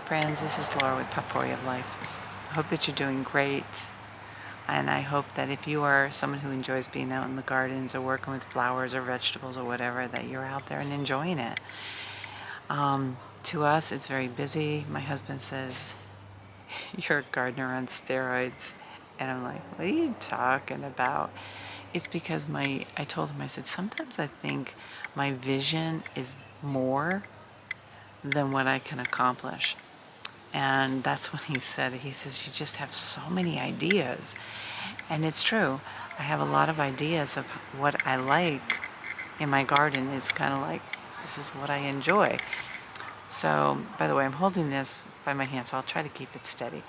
friends, this is Laura with Potpourri of Life. I hope that you're doing great, and I hope that if you are someone who enjoys being out in the gardens or working with flowers or vegetables or whatever, that you're out there and enjoying it. To us, it's very busy. My husband says, "You're a gardener on steroids." And I'm like, "What are you talking about?" It's because I told him, I said, sometimes I think my vision is more than what I can accomplish. And that's when he said, he says, "You just have so many ideas." And it's true. I have a lot of ideas of what I like in my garden. It's kind of like, this is what I enjoy. So, by the way, I'm holding this by my hand, so I'll try to keep it steady.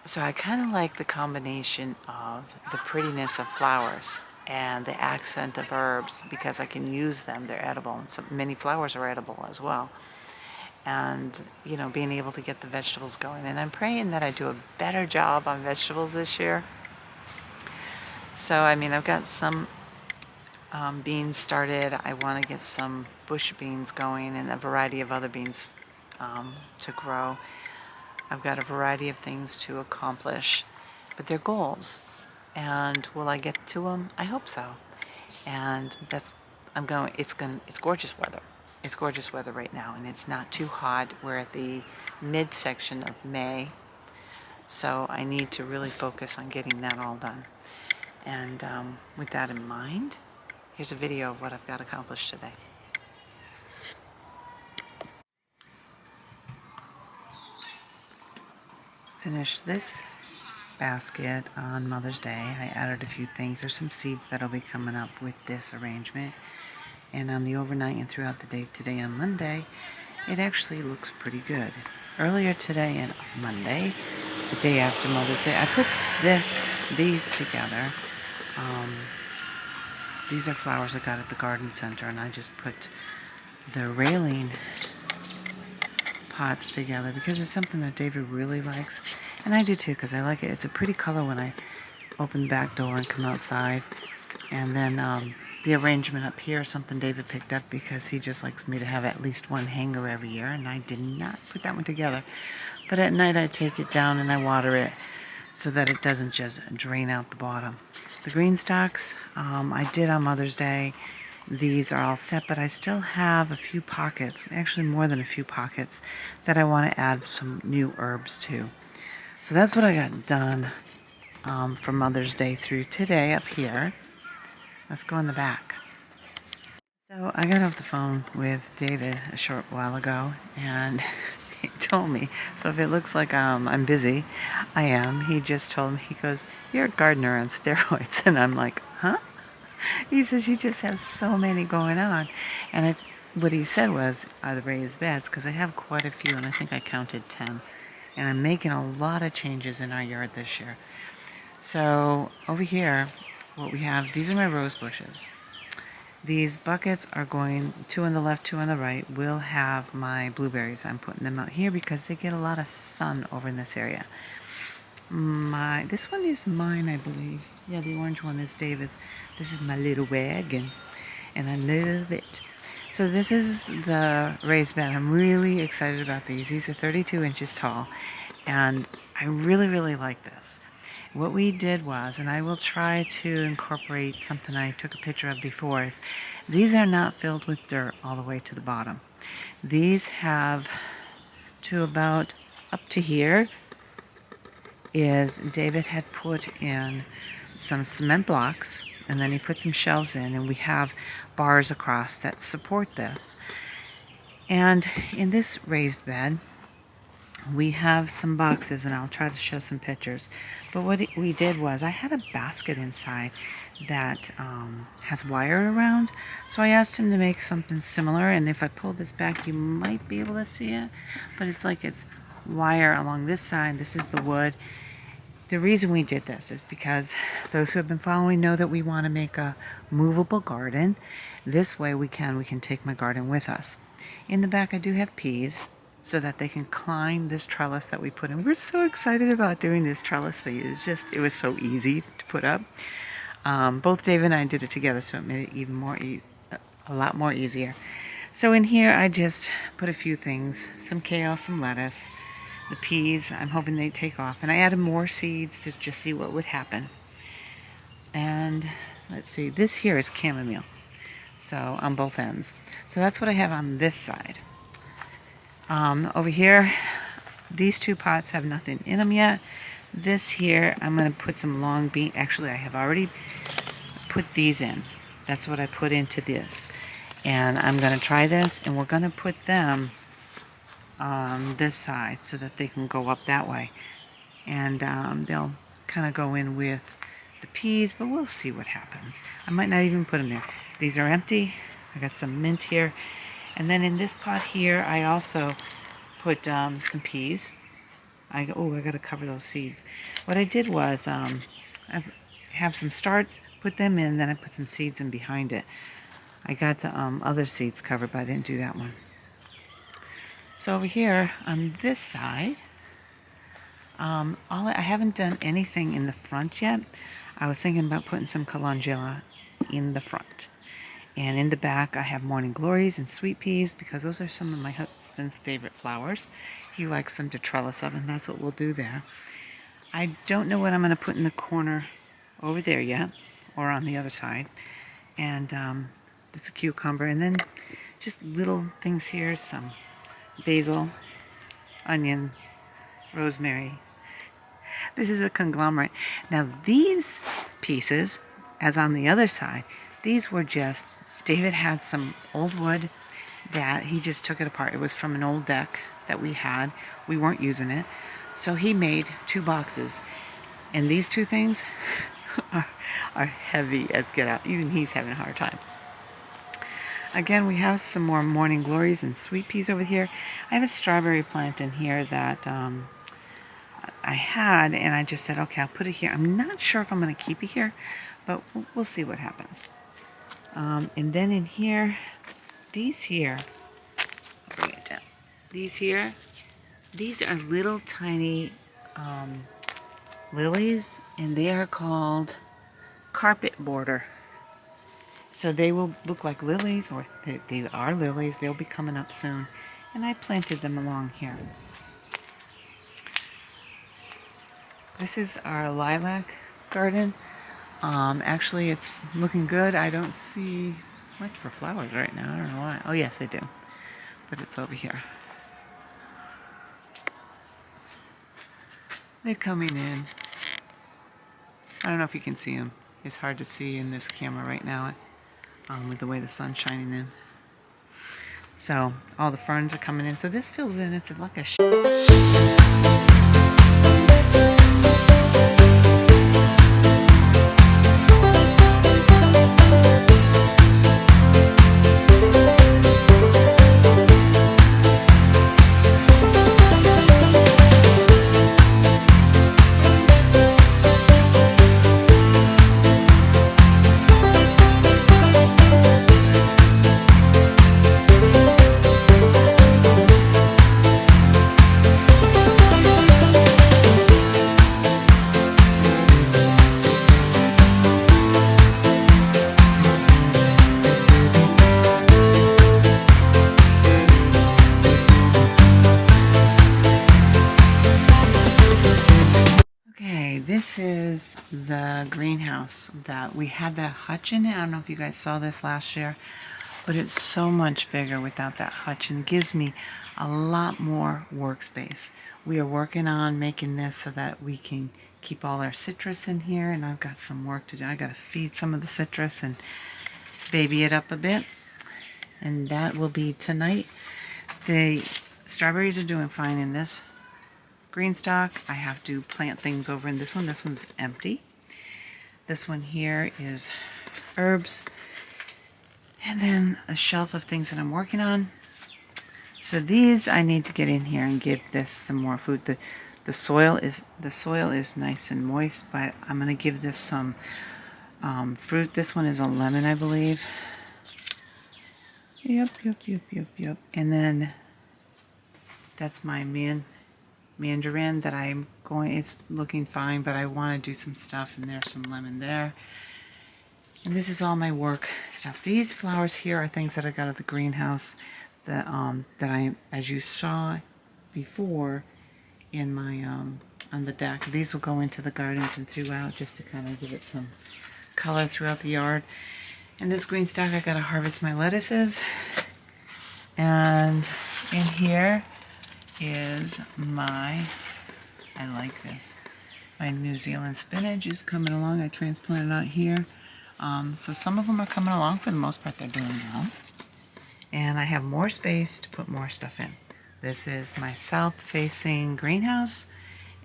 So I kind of like the combination of the prettiness of flowers and the accent of herbs because I can use them. They're edible, and many flowers are edible as well. And being able to get the vegetables going, and I'm praying that I do a better job on vegetables this year. So I've got some beans started. I want to get some bush beans going and a variety of other beans to grow. I've got a variety of things to accomplish, but they're goals, and will I get to them? I hope so. And it's gorgeous weather. It's gorgeous weather right now, and it's not too hot. We're at the midsection of May, so I need to really focus on getting that all done. And with that in mind, here's a video of what I've got accomplished today. Finished this basket on Mother's Day. I added a few things. There's some seeds that'll be coming up with this arrangement. And on the overnight and throughout the day today on Monday, it actually looks pretty good. Earlier today and Monday, the day after Mother's Day, I put these together. These are flowers I got at the garden center, and I just put the railing pots together because it's something that David really likes, and I do too because I like it. It's a pretty color when I open the back door and come outside. And then the arrangement up here is something David picked up because he just likes me to have at least one hanger every year, and I did not put that one together. But at night I take it down and I water it so that it doesn't just drain out the bottom. The green stalks I did on Mother's Day. These are all set, but I still have a few pockets, actually more than a few pockets, that I want to add some new herbs to. So that's what I got done for Mother's Day through today up here. Let's go in the back. So I got off the phone with David a short while ago, and he told me, so if it looks like I'm busy, I am. He just told me, he goes, "You're a gardener on steroids." And I'm like, huh? He says, "You just have so many going on." And what he said was, are the raised beds, because I have quite a few, and I think I counted 10. And I'm making a lot of changes in our yard this year. So over here, what we have, these are my rose bushes. These buckets are going, 2 on the left, 2 on the right, will have my blueberries. I'm putting them out here because they get a lot of sun over in this area. This one is mine, I believe. Yeah, the orange one is David's. This is my little wagon, and I love it. So this is the raised bed. I'm really excited about these. These are 32 inches tall, and I really, really like this. What we did was, and I will try to incorporate something I took a picture of before, is these are not filled with dirt all the way to the bottom. These have to about up to here is David had put in some cement blocks, and then he put some shelves in, and we have bars across that support this. And in this raised bed, we have some boxes, and I'll try to show some pictures. But what we did was, I had a basket inside that has wire around. So I asked him to make something similar, and if I pull this back, you might be able to see it. But it's like it's wire along this side. This is the wood. The reason we did this is because those who have been following know that we want to make a movable garden. This way we can take my garden with us. In the back I do have peas, so that they can climb this trellis that we put in. We're so excited about doing this trellis thing. It was so easy to put up. Both Dave and I did it together, so it made it even more a lot more easier. So in here I just put a few things, some kale, some lettuce, the peas. I'm hoping they take off, and I added more seeds to just see what would happen. And let's see, this here is chamomile, so on both ends. So that's what I have on this side. Over here, these two pots have nothing in them yet. This here, I'm going to put some long bean. Actually, I have already put these in. That's what I put into this. And I'm going to try this, and we're going to put them on this side so that they can go up that way. And they'll kind of go in with the peas, but we'll see what happens. I might not even put them there. These are empty. I got some mint here. And then in this pot here, I also put some peas. I got to cover those seeds. What I did was I have some starts, put them in, then I put some seeds in behind it. I got the other seeds covered, but I didn't do that one. So over here on this side, I haven't done anything in the front yet. I was thinking about putting some calendula in the front. And in the back, I have morning glories and sweet peas because those are some of my husband's favorite flowers. He likes them to trellis up, and that's what we'll do there. I don't know what I'm going to put in the corner over there yet, or on the other side. And this is a cucumber, and then just little things here, some basil, onion, rosemary. This is a conglomerate. Now these pieces, as on the other side, these were just, David had some old wood that he just took it apart. It was from an old deck that we had. We weren't using it. So he made 2 boxes. And these 2 things are heavy as get out. Even he's having a hard time. Again, we have some more morning glories and sweet peas over here. I have a strawberry plant in here that I had, and I just said, okay, I'll put it here. I'm not sure if I'm going to keep it here, but we'll see what happens. And then in here, these here, I'll bring it down. These here, these are little tiny lilies, and they are called carpet border. So they will look like lilies, or they are lilies. They'll be coming up soon. And I planted them along here. This is our lilac garden. Actually, it's looking good. I don't see much for flowers right now. I don't know why. Oh, yes, I do. But it's over here. They're coming in. I don't know if you can see them. It's hard to see in this camera right now with the way the sun's shining in. So all the ferns are coming in. So this fills in. It's like a This is the greenhouse that we had that hutch in it. I don't know if you guys saw this last year, but it's so much bigger without that hutch and gives me a lot more workspace. We are working on making this so that we can keep all our citrus in here, and I've got some work to do. I got to feed some of the citrus and baby it up a bit, and that will be tonight. The strawberries are doing fine in this green stock. I have to plant things over in this one. This one's empty. This one here is herbs. And then a shelf of things that I'm working on. So these I need to get in here and give this some more food. The soil is nice and moist, but I'm going to give this some fruit. This one is a lemon, I believe. Yep. And then that's my mandarin that I'm going, it's looking fine, but I want to do some stuff, and there's some lemon there. And this is all my work stuff. These flowers here are things that I got at the greenhouse that I, as you saw before in my on the deck. These will go into the gardens and throughout, just to kind of give it some color throughout the yard. And this green stock, I gotta harvest my lettuces. And in here is my, I like this, my New Zealand spinach is coming along. I transplanted out here. So some of them are coming along. For the most part, they're doing well. And I have more space to put more stuff in. This is my south-facing greenhouse,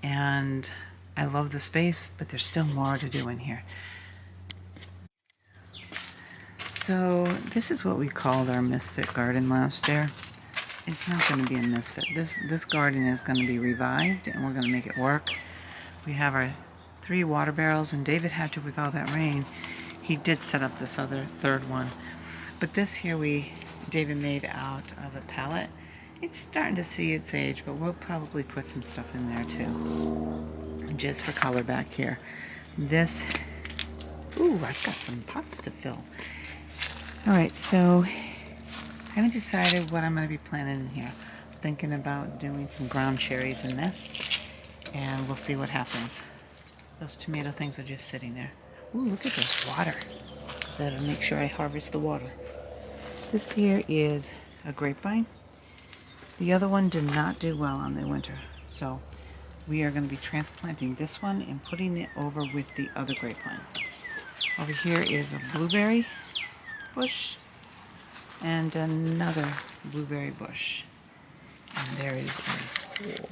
and I love the space, but there's still more to do in here. So this is what we called our misfit garden last year. It's not going to be a misfit. This garden is going to be revived, and we're going to make it work. We have our 3 water barrels, and David had to, with all that rain, he did set up this other third one. But this here David made out of a pallet. It's starting to see its age, but we'll probably put some stuff in there too, just for color back here. This, ooh, I've got some pots to fill. All right, so I haven't decided what I'm going to be planting in here. I'm thinking about doing some ground cherries in this, and we'll see what happens. Those tomato things are just sitting there. Ooh, look at this water. That'll make sure I harvest the water. This here is a grapevine. The other one did not do well on the winter, so we are going to be transplanting this one and putting it over with the other grapevine. Over here is a blueberry bush and another blueberry bush. And there is a hole.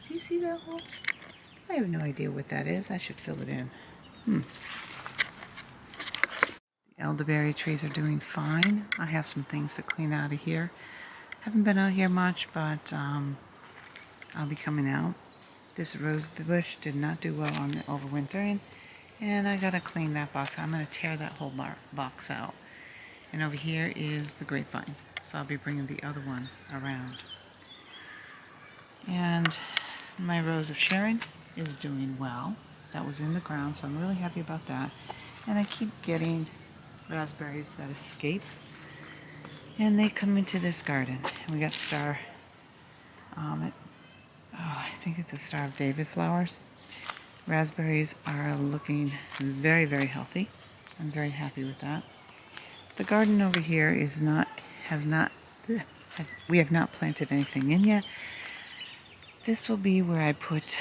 Do you see that hole? I have no idea what that is. I should fill it in. The elderberry trees are doing fine. I have some things to clean out of here. Haven't been out here much, but I'll be coming out. This rose bush did not do well on the overwintering, and I gotta clean that box. I'm gonna tear that whole box out. And over here is the grapevine, so I'll be bringing the other one around. And my rose of Sharon is doing well. That was in the ground, so I'm really happy about that. And I keep getting raspberries that escape, and they come into this garden. And we got star, I think it's a Star of David flowers. Raspberries are looking very, very healthy. I'm very happy with that. The garden over here we have not planted anything in yet. This will be where I put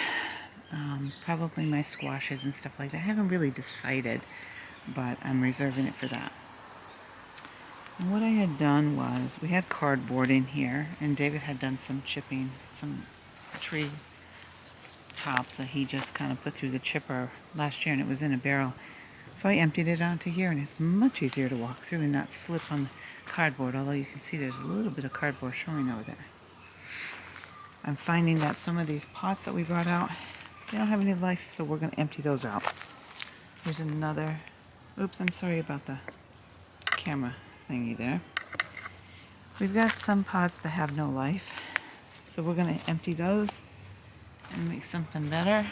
probably my squashes and stuff like that. I haven't really decided, but I'm reserving it for that. And what I had done was, we had cardboard in here, and David had done some chipping, some tree tops that he just kind of put through the chipper last year, and it was in a barrel. So I emptied it onto here, and it's much easier to walk through and not slip on the cardboard, although you can see there's a little bit of cardboard showing over there. I'm finding that some of these pots that we brought out, they don't have any life, so we're going to empty those out. There's another, oops, I'm sorry about the camera thingy there. We've got some pots that have no life, so we're going to empty those and make something better.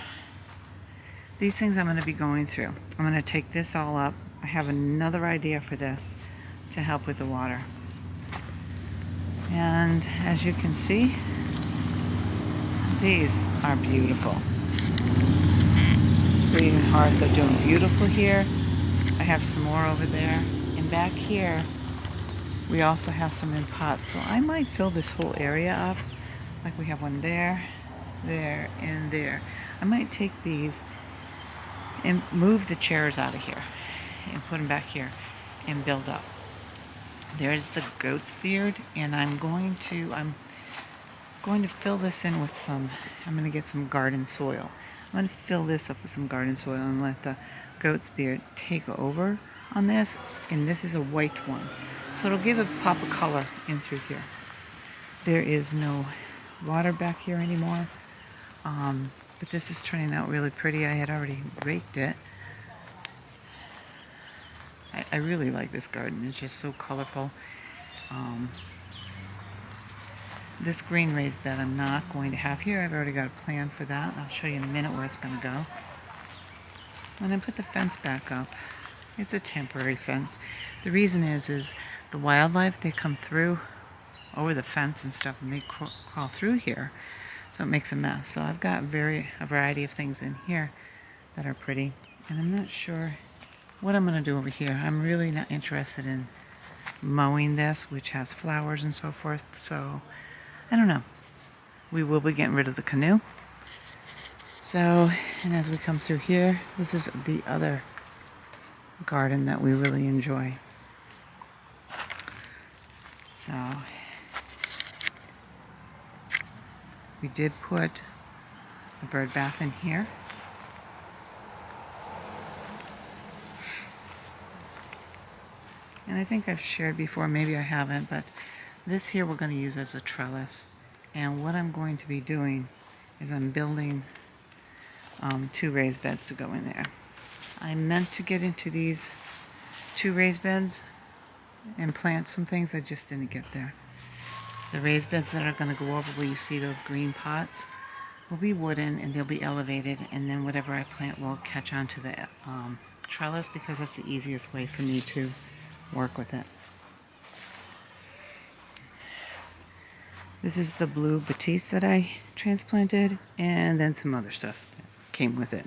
These things I'm going to be going through. I'm going to take this all up. I have another idea for this to help with the water. And as you can see, these are beautiful. Breathing hearts are doing beautiful here. I have some more over there. And back here, we also have some in pots. So I might fill this whole area up. Like we have one there, there, and there. I might take these and move the chairs out of here and put them back here and build up. There's the goat's beard, and I'm going to fill this in with some, I'm going to get some garden soil. I'm going to fill this up with some garden soil and let the goat's beard take over on this. And this is a white one, so it'll give a pop of color in through here. There is no water back here anymore, but this is turning out really pretty. I had already raked it. I really like this garden. It's just so colorful. This green raised bed I'm not going to have here. I've already got a plan for that. I'll show you in a minute where it's going to go. When I put the fence back up, It's a temporary fence. The reason is the wildlife, they come through over the fence and stuff, and they crawl through here, so it makes a mess. So I've got a variety of things in here that are pretty, and I'm not sure what I'm going to do over here. I'm really not interested in mowing this, which has flowers and so forth, so I don't know. We will be getting rid of the canoe. So, and as we come through here, this is the other garden that we really enjoy. So we did put a bird bath in here. And I think I've shared before, maybe I haven't, but this here we're going to use as a trellis. And what I'm going to be doing is I'm building 2 raised beds to go in there. I meant to get into these 2 raised beds and plant some things. I just didn't get there. The raised beds that are going to go over where you see those green pots will be wooden, and they'll be elevated, and then whatever I plant will catch onto the trellis, because that's the easiest way for me to work with it. This is the blue batiste that I transplanted, and then some other stuff that came with it.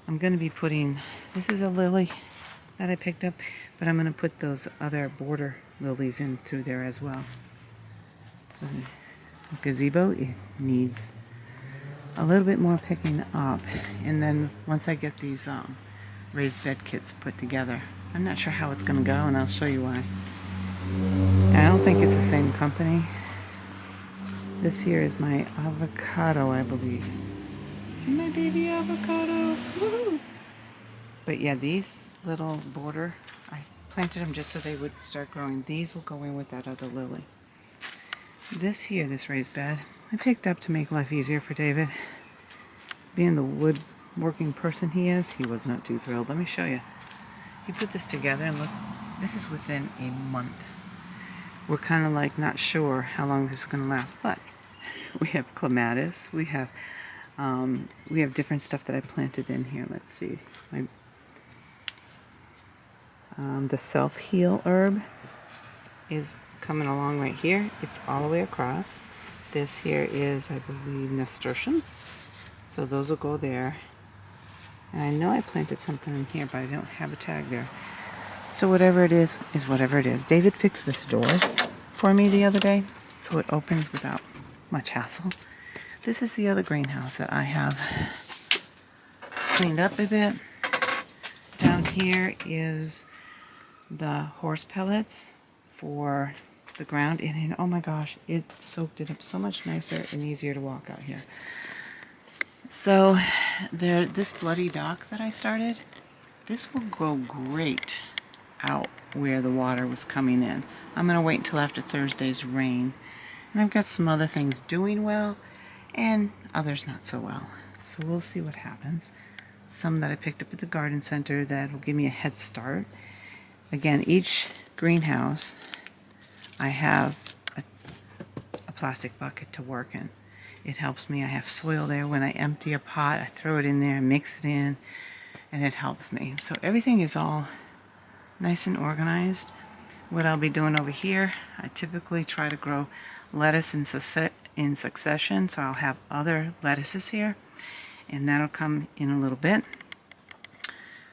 I'm going to be putting, this is a lily that I picked up, but I'm going to put those other border lilies in through there as well. The gazebo, it needs a little bit more picking up, and then once I get these raised bed kits put together, I'm not sure how it's going to go, and I'll show you why. And I don't think it's the same company. This here is my avocado, I believe. See my baby avocado? Woo-hoo! But yeah, these little border, I planted them just so they would start growing. These will go in with that other lily. This here, this raised bed, I picked up to make life easier for David. Being the woodworking person he is, he was not too thrilled. Let me show you. He put this together, and look, this is within a month. We're kind of like not sure how long this is going to last, but we have clematis, we have different stuff that I planted in here. Let's see, the self-heal herb is coming along right here. It's all the way across. This here is, I believe, nasturtiums, so those will go there. And I know I planted something in here, but I don't have a tag there. So whatever it is whatever it is. David fixed this door for me the other day, so it opens without much hassle. This is the other greenhouse that I have cleaned up a bit. Down here is the horse pellets for the ground, and oh my gosh, it soaked it up so much nicer and easier to walk out here. So this bloody dock that I started, this will go great out where the water was coming in. I'm going to wait until after Thursday's rain. And I've got some other things doing well and others not so well. So we'll see what happens. Some that I picked up at the garden center that will give me a head start. Again, each greenhouse I have a plastic bucket to work in. It helps me. I have soil there. When I empty a pot, I throw it in there, mix it in, and it helps me. So everything is all nice and organized. What I'll be doing over here, I typically try to grow lettuce in succession, so I'll have other lettuces here, and that'll come in a little bit.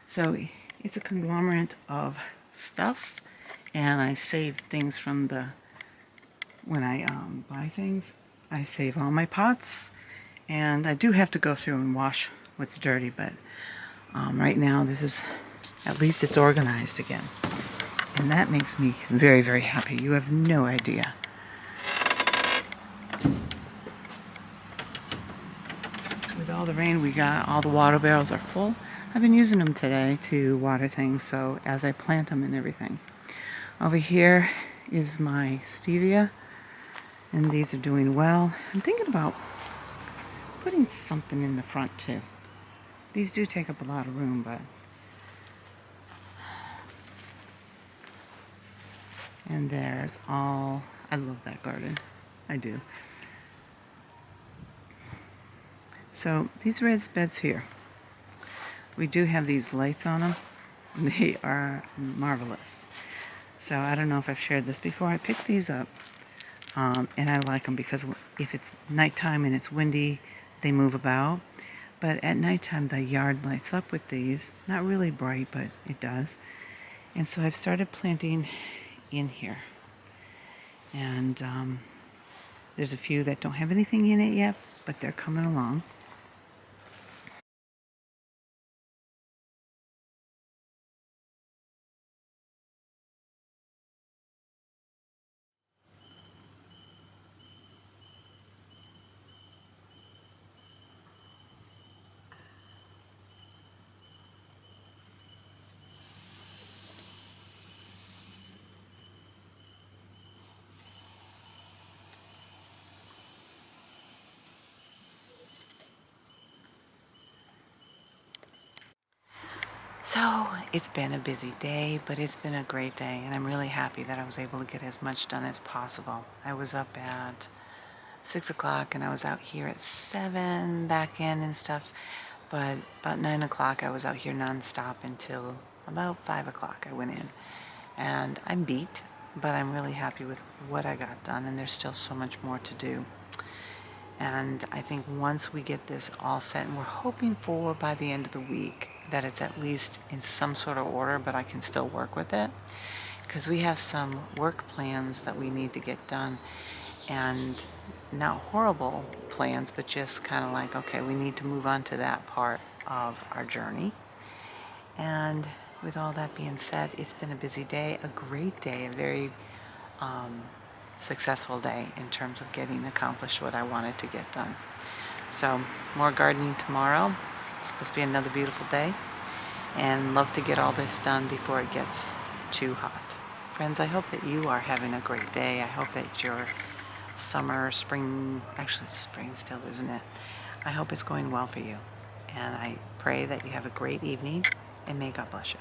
So it's a conglomerate of stuff, and I save things from when I buy things, I save all my pots, and I do have to go through and wash what's dirty, but right now this is, at least it's organized again. And that makes me very, very happy. You have no idea. With all the rain we got, all the water barrels are full. I've been using them today to water things, so as I plant them and everything. Over here is my stevia, and these are doing well. I'm thinking about putting something in the front too. These do take up a lot of room, but... And there's all... I love that garden. I do. So these raised beds here, we do have these lights on them. They are marvelous. So I don't know if I've shared this before. I picked these up, and I like them because if it's nighttime and it's windy, they move about. But at nighttime, the yard lights up with these. Not really bright, but it does. And so I've started planting in here. And there's a few that don't have anything in it yet, but they're coming along. So it's been a busy day, but it's been a great day, and I'm really happy that I was able to get as much done as possible. I was up at 6 o'clock and I was out here at 7 back in and stuff, but about 9 o'clock I was out here nonstop until about 5 o'clock I went in. And I'm beat, but I'm really happy with what I got done, and there's still so much more to do. And I think once we get this all set, and we're hoping for by the end of the week that it's at least in some sort of order, but I can still work with it, because we have some work plans that we need to get done, and not horrible plans, but just kind of like, okay, we need to move on to that part of our journey. And with all that being said, it's been a busy day, a great day, a very successful day in terms of getting accomplished what I wanted to get done. So more gardening tomorrow. It's supposed to be another beautiful day, and love to get all this done before it gets too hot. Friends, I hope that you are having a great day. I hope that your summer, spring, actually it's spring still, isn't it? I hope it's going well for you. And I pray that you have a great evening, and may God bless you.